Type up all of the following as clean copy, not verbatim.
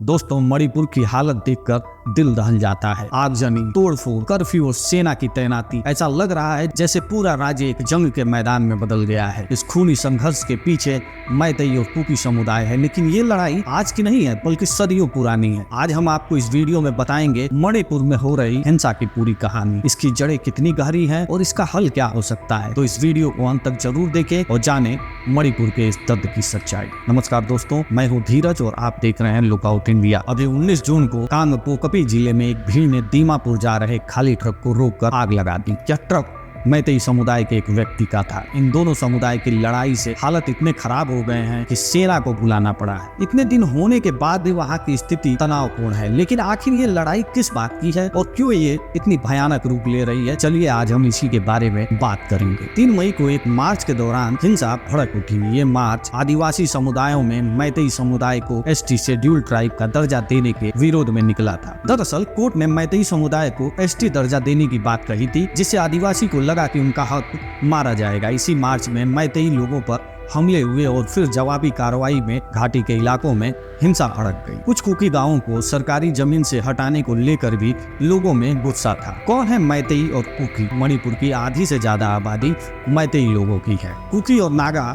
दोस्तों, मणिपुर की हालत देखकर दिल दहल जाता है। आगजनी, तोड़फोड़, कर्फ्यू और सेना की तैनाती, ऐसा लग रहा है जैसे पूरा राज्य एक जंग के मैदान में बदल गया है। इस खूनी संघर्ष के पीछे मैतेई और कुकी समुदाय है, लेकिन ये लड़ाई आज की नहीं है बल्कि सदियों पुरानी है। आज हम आपको इस वीडियो में बताएंगे मणिपुर में हो रही हिंसा की पूरी कहानी, इसकी जड़ें कितनी गहरी हैं और इसका हल क्या हो सकता है। तो इस वीडियो को अंत तक जरूर देखें और जाने मणिपुर के इस दर्द की सच्चाई। नमस्कार दोस्तों, मैं हूँ धीरज और आप देख रहे हैं लुकआउट इंडिया। अभी 19 जून को कांगपोकपी जिले में एक भीड़ ने दीमापुर जा रहे खाली ट्रक को रोककर आग लगा दी। यह ट्रक मैतेई समुदाय के एक व्यक्ति का था। इन दोनों समुदाय की लड़ाई से हालत इतने खराब हो गए हैं कि सेना को बुलाना पड़ा है। इतने दिन होने के बाद भी वहाँ की स्थिति तनावपूर्ण है। लेकिन आखिर ये लड़ाई किस बात की है और क्यों ये इतनी भयानक रूप ले रही है, चलिए आज हम इसी के बारे में बात करेंगे। 3 मई को एक मार्च के दौरान हिंसा भड़क उठी। ये मार्च आदिवासी समुदायों में मैतेई समुदाय को एसटी शेड्यूल्ड ट्राइब का दर्जा देने के विरोध में निकला था। दरअसल कोर्ट ने मैतेई समुदाय को एसटी दर्जा देने की बात कही थी, जिससे आदिवासी को लगा कि उनका हक मारा जाएगा। इसी मार्च में मैतेई लोगों पर हमले हुए और फिर जवाबी कार्रवाई में घाटी के इलाकों में हिंसा भड़क गई। कुछ कुकी गांवों को सरकारी जमीन से हटाने को लेकर भी लोगों में गुस्सा था। कौन है मैतेई और कुकी? मणिपुर की आधी से ज्यादा आबादी मैतेई लोगों की है। कुकी और नागा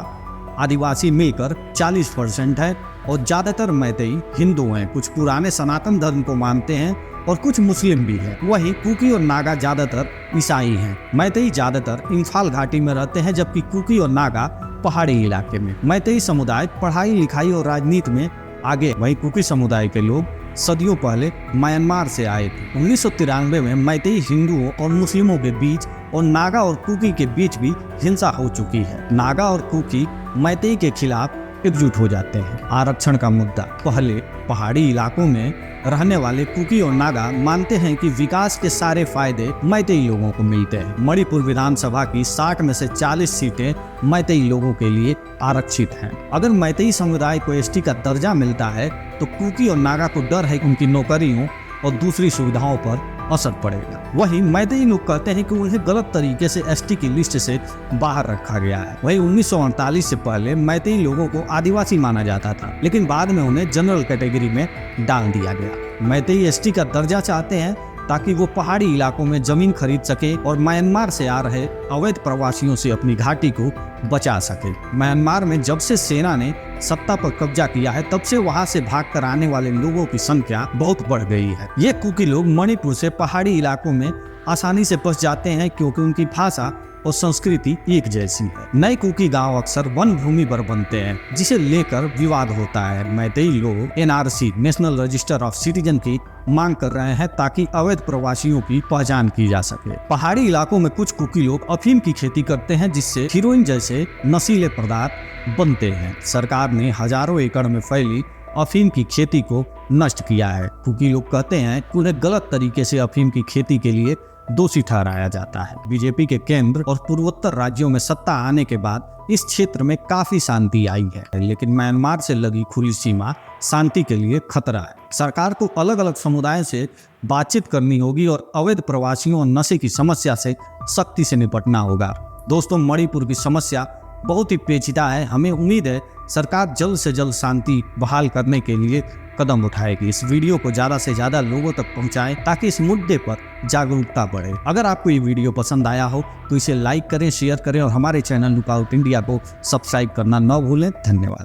आदिवासी मिलकर 40% है और ज्यादातर मैतेई हिंदू हैं। कुछ पुराने सनातन धर्म को मानते हैं और कुछ मुस्लिम भी हैं। वहीं कुकी और नागा ज्यादातर ईसाई हैं। मैतेई ज्यादातर इम्फाल घाटी में रहते हैं, जबकि कुकी और नागा पहाड़ी इलाके में। मैतेई समुदाय पढ़ाई लिखाई और राजनीति में आगे। वहीं कुकी समुदाय के लोग सदियों पहले म्यांमार से आए थे। 1993 में मैतेई हिंदुओं और मुस्लिमों के बीच और नागा और कुकी के बीच भी हिंसा हो चुकी है। नागा और कुकी मैतेई के खिलाफ एकजुट हो जाते हैं। आरक्षण का मुद्दा। पहले पहाड़ी इलाकों में रहने वाले कुकी और नागा मानते हैं कि विकास के सारे फायदे मैतेई लोगों को मिलते हैं। मणिपुर विधानसभा की 60 में से 40 सीटें मैतेई लोगों के लिए आरक्षित हैं। अगर मैतेई समुदाय को एसटी का दर्जा मिलता है तो कुकी और नागा को डर है कि उनकी नौकरियों और दूसरी सुविधाओं पर असर पड़ेगा। वहीं मैतेई लोग कहते हैं कि उन्हें गलत तरीके से एसटी की लिस्ट से बाहर रखा गया है। वहीं 1948 से पहले मैतेई लोगों को आदिवासी माना जाता था, लेकिन बाद में उन्हें जनरल कैटेगरी में डाल दिया गया। मैतेई एसटी का दर्जा चाहते हैं ताकि वो पहाड़ी इलाकों में जमीन खरीद सके और म्यांमार से आ रहे अवैध प्रवासियों से अपनी घाटी को बचा सके। म्यांमार में जब से सेना ने सत्ता पर कब्जा किया है, तब से वहां से भागकर आने वाले लोगों की संख्या बहुत बढ़ गई है। ये कुकी लोग मणिपुर से पहाड़ी इलाकों में आसानी से बस जाते हैं क्योंकि उनकी भाषा और संस्कृति एक जैसी है। नए कुकी गांव अक्सर वन भूमि पर बनते हैं, जिसे लेकर विवाद होता है। मैतेई लोग NRC national register of citizen की मांग कर रहे हैं ताकि अवैध प्रवासियों की पहचान की जा सके। पहाड़ी इलाकों में कुछ कुकी लोग अफीम की खेती करते हैं, जिससे हीरोइन जैसे नशीले पदार्थ बनते हैं। सरकार ने हजारों एकड़ में फैली अफीम की खेती को नष्ट किया है। कुकी लोग कहते हैं कि उन्हें गलत तरीके से अफीम की खेती के लिए दोषी ठहराया जाता है। बीजेपी के केंद्र और पूर्वोत्तर राज्यों में सत्ता आने के बाद इस क्षेत्र में काफी शांति आई है, लेकिन म्यांमार से लगी खुली सीमा शांति के लिए खतरा है। सरकार को अलग अलग समुदायों से बातचीत करनी होगी और अवैध प्रवासियों और नशे की समस्या से सख्ती से निपटना होगा। दोस्तों, मणिपुर की समस्या बहुत ही पेचीदा है। हमें उम्मीद है सरकार जल्द से जल्द शांति बहाल करने के लिए कदम उठाएगी। इस वीडियो को ज्यादा से ज्यादा लोगों तक पहुंचाएं ताकि इस मुद्दे पर जागरूकता बढ़े। अगर आपको ये वीडियो पसंद आया हो तो इसे लाइक करें, शेयर करें और हमारे चैनल लुकआउट इंडिया को सब्सक्राइब करना न भूलें। धन्यवाद।